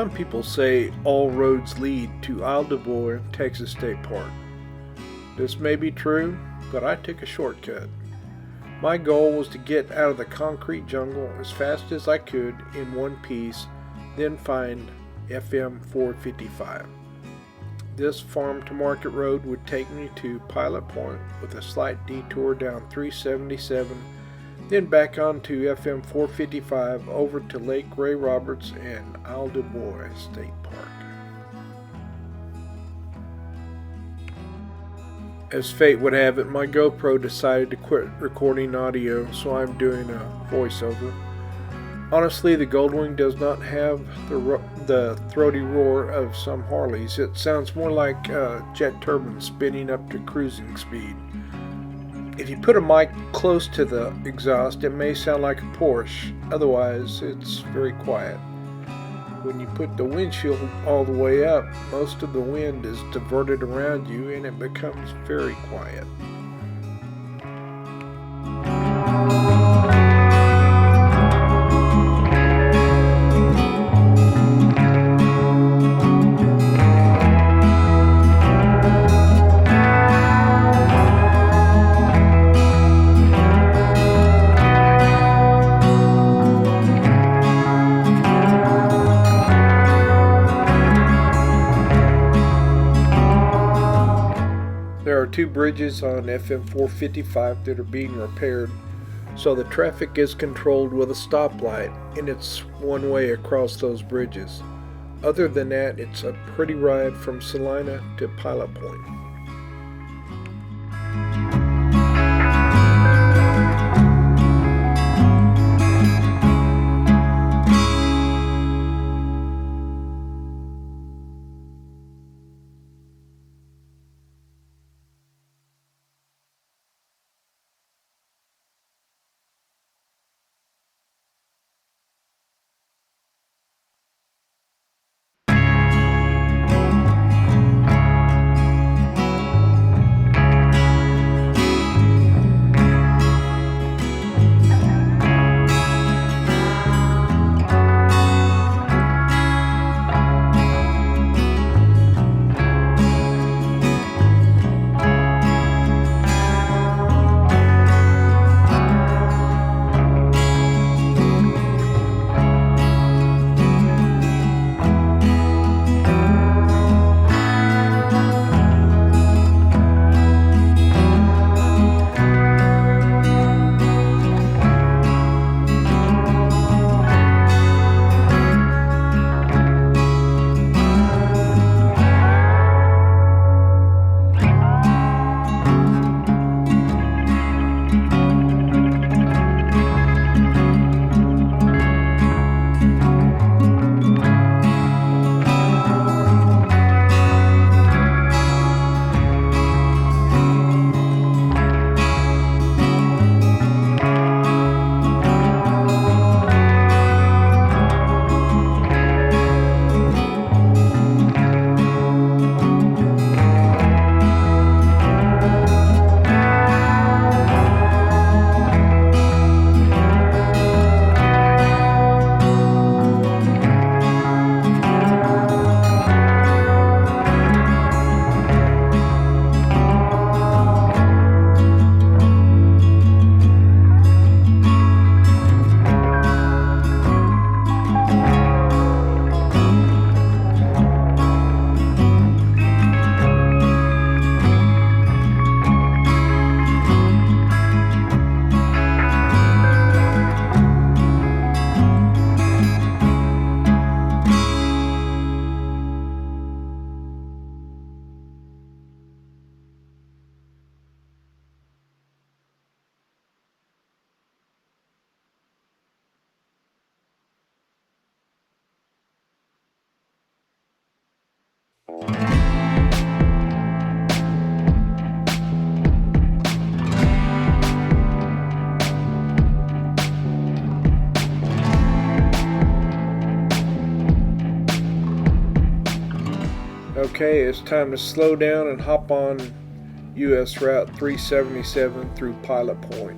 Some people say all roads lead to Isle du Bois, Texas State Park. This may be true, but I took a shortcut. My goal was to get out of the concrete jungle as fast as I could in one piece, then find FM 455. This farm to market road would take me to Pilot Point with a slight detour down 377, then back onto FM 455 over to Lake Ray Roberts and Isle du Bois State Park. As fate would have it, my GoPro decided to quit recording audio, so I'm doing a voiceover. Honestly, the Goldwing does not have the throaty roar of some Harleys. It sounds more like a jet turbine spinning up to cruising speed. If you put a mic close to the exhaust, it may sound like a Porsche. Otherwise, it's very quiet. When you put the windshield all the way up, most of the wind is diverted around you and it becomes very quiet. There are two bridges on FM 455 that are being repaired, so the traffic is controlled with a stoplight, and it's one way across those bridges. Other than that, it's a pretty ride from Salina to Pilot Point. Okay, it's time to slow down and hop on US Route 377 through Pilot Point.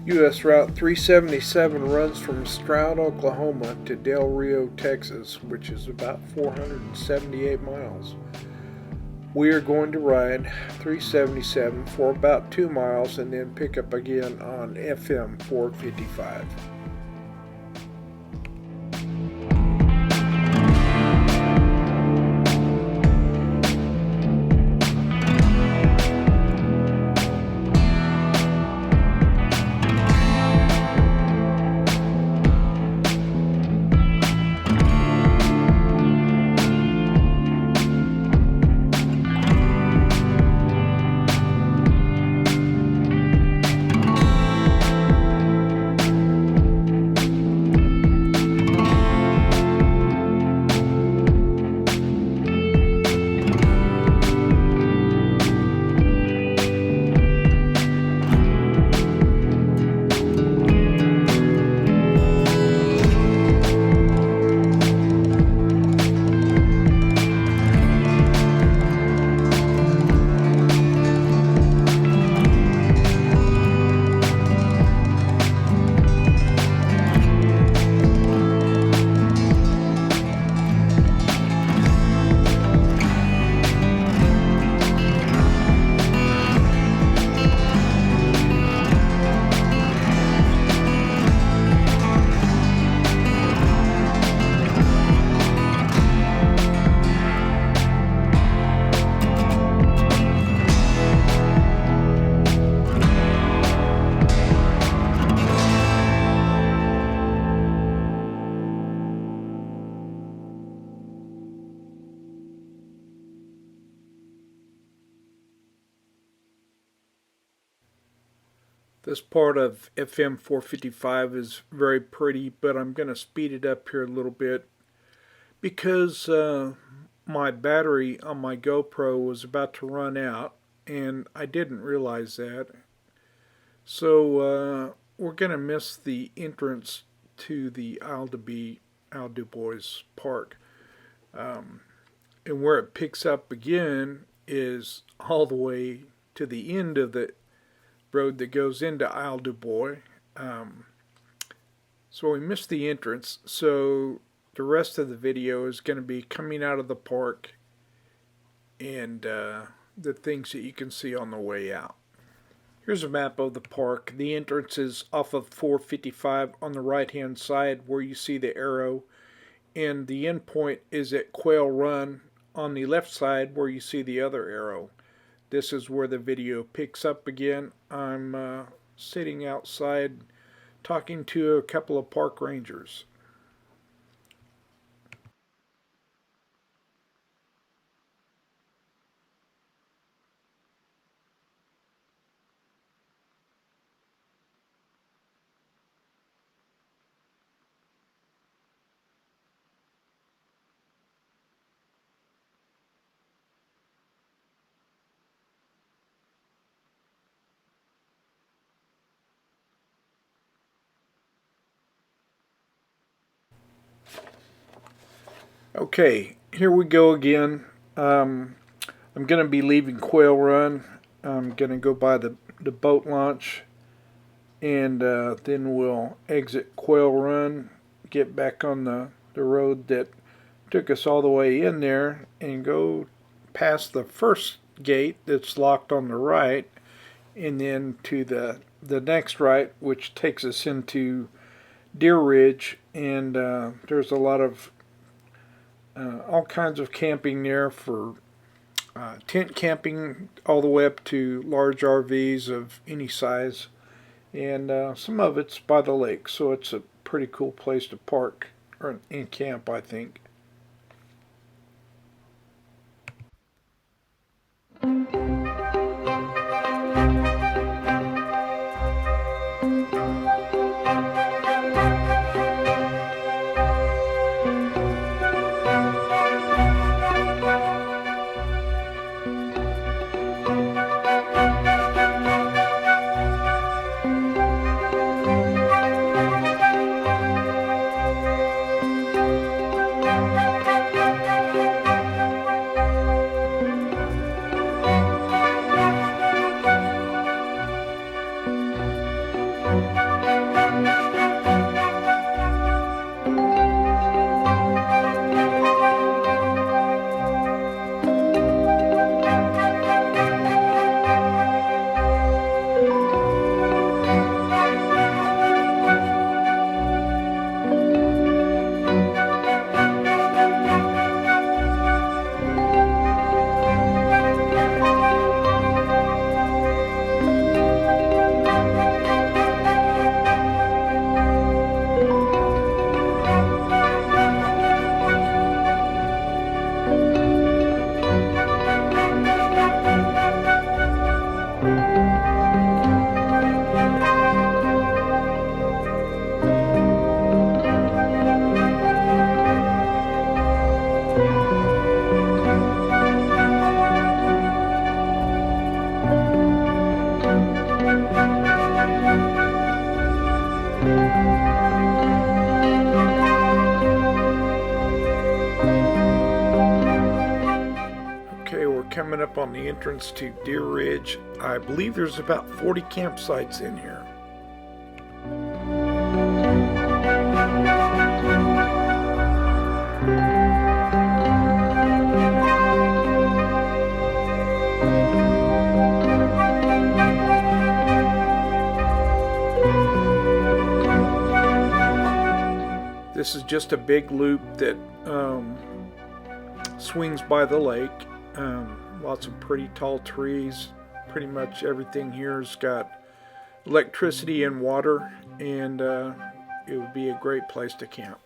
U.S. Route 377 runs from Stroud, Oklahoma to Del Rio, Texas, which is about 478 miles. We are going to ride 377 for about 2 miles and then pick up again on FM 455. This part of FM 455 is very pretty, but I'm going to speed it up here a little bit because my battery on my GoPro was about to run out, and I didn't realize that. So we're going to miss the entrance to the Isle du Bois Park. And where it picks up again is all the way to the end of the road that goes into Isle du Bois. So we missed the entrance, so the rest of the video is going to be coming out of the park and the things that you can see on the way out. Here's a map of the park. The entrance is off of 455 on the right hand side where you see the arrow, and the end point is at Quail Run on the left side where you see the other arrow. This is where the video picks up again. I'm sitting outside talking to a couple of park rangers. Okay, here we go again. I'm going to be leaving Quail Run. I'm going to go by the boat launch, and then we'll exit Quail Run, get back on the road that took us all the way in there, and go past the first gate that's locked on the right, and then to the next right, which takes us into Deer Ridge, and there's a lot of all kinds of camping there, for tent camping all the way up to large RVs of any size, and some of it's by the lake, so it's a pretty cool place to park and camp, I think. we're coming up on the entrance to Deer Ridge. I believe there's about 40 campsites in here. This is just a big loop that swings by the lake. Lots of pretty tall trees. Pretty much everything here's got electricity and water, and it would be a great place to camp.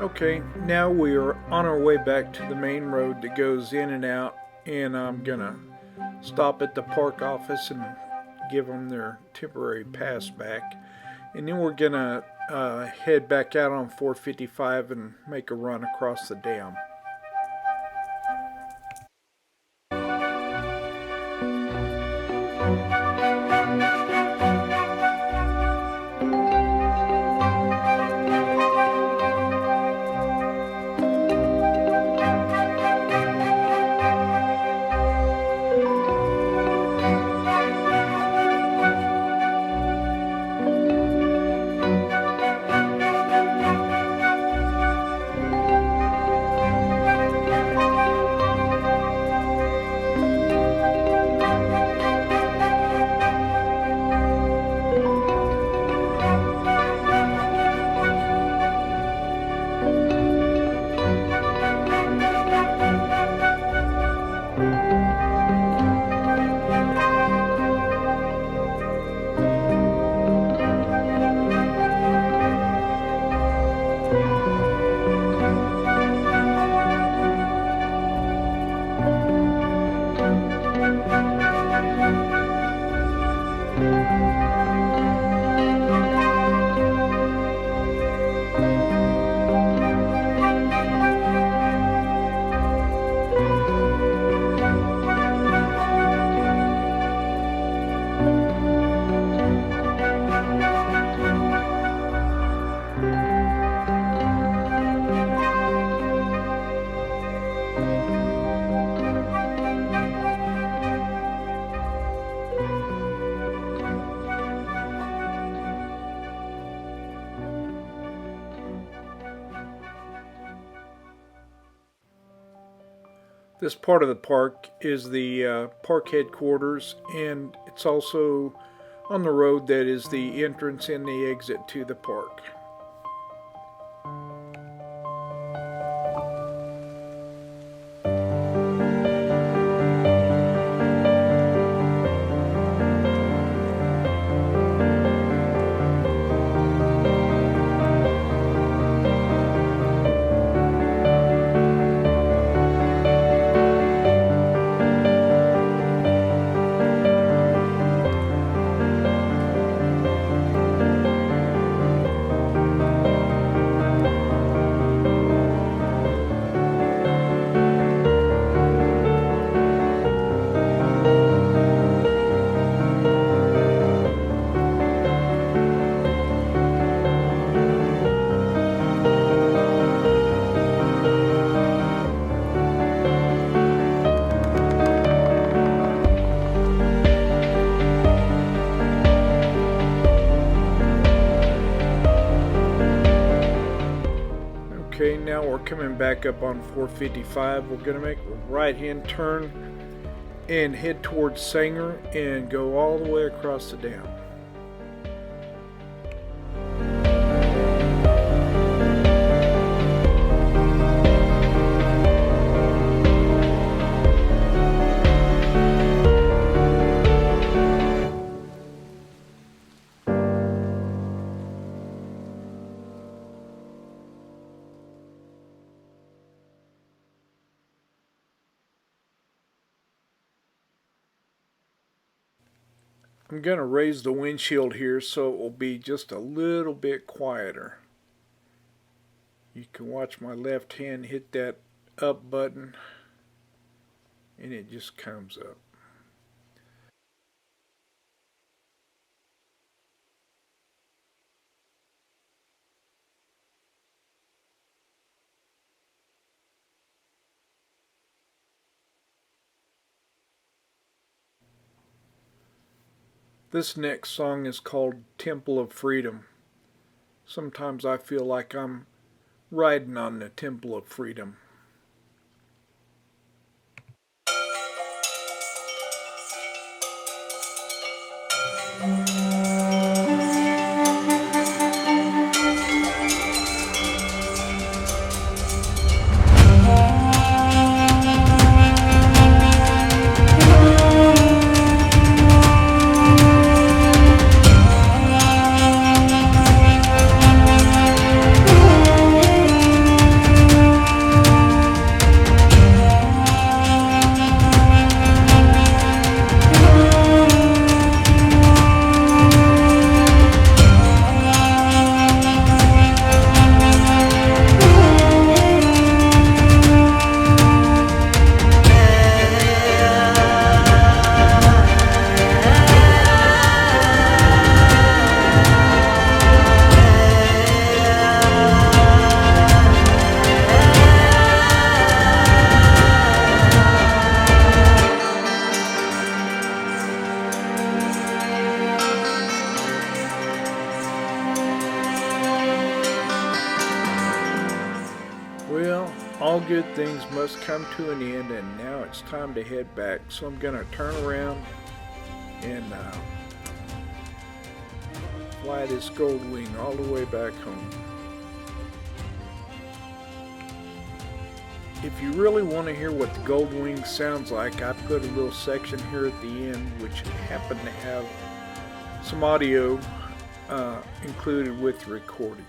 Okay, now we are on our way back to the main road that goes in and out, and I'm gonna stop at the park office and give them their temporary pass back, and then we're gonna head back out on 455 and make a run across the dam. This part of the park is the park headquarters, and it's also on the road that is the entrance and the exit to the park. Okay, now we're coming back up on 455. We're going to make a right-hand turn and head towards Sanger and go all the way across the dam. I'm going to raise the windshield here so it will be just a little bit quieter. You can watch my left hand hit that up button and it just comes up. This next song is called Temple of Freedom. Sometimes I feel like I'm riding on the Temple of Freedom. Well, all good things must come to an end, and now it's time to head back. So I'm going to turn around and fly this Goldwing all the way back home. If you really want to hear what the Goldwing sounds like, I put a little section here at the end which happened to have some audio included with the recording.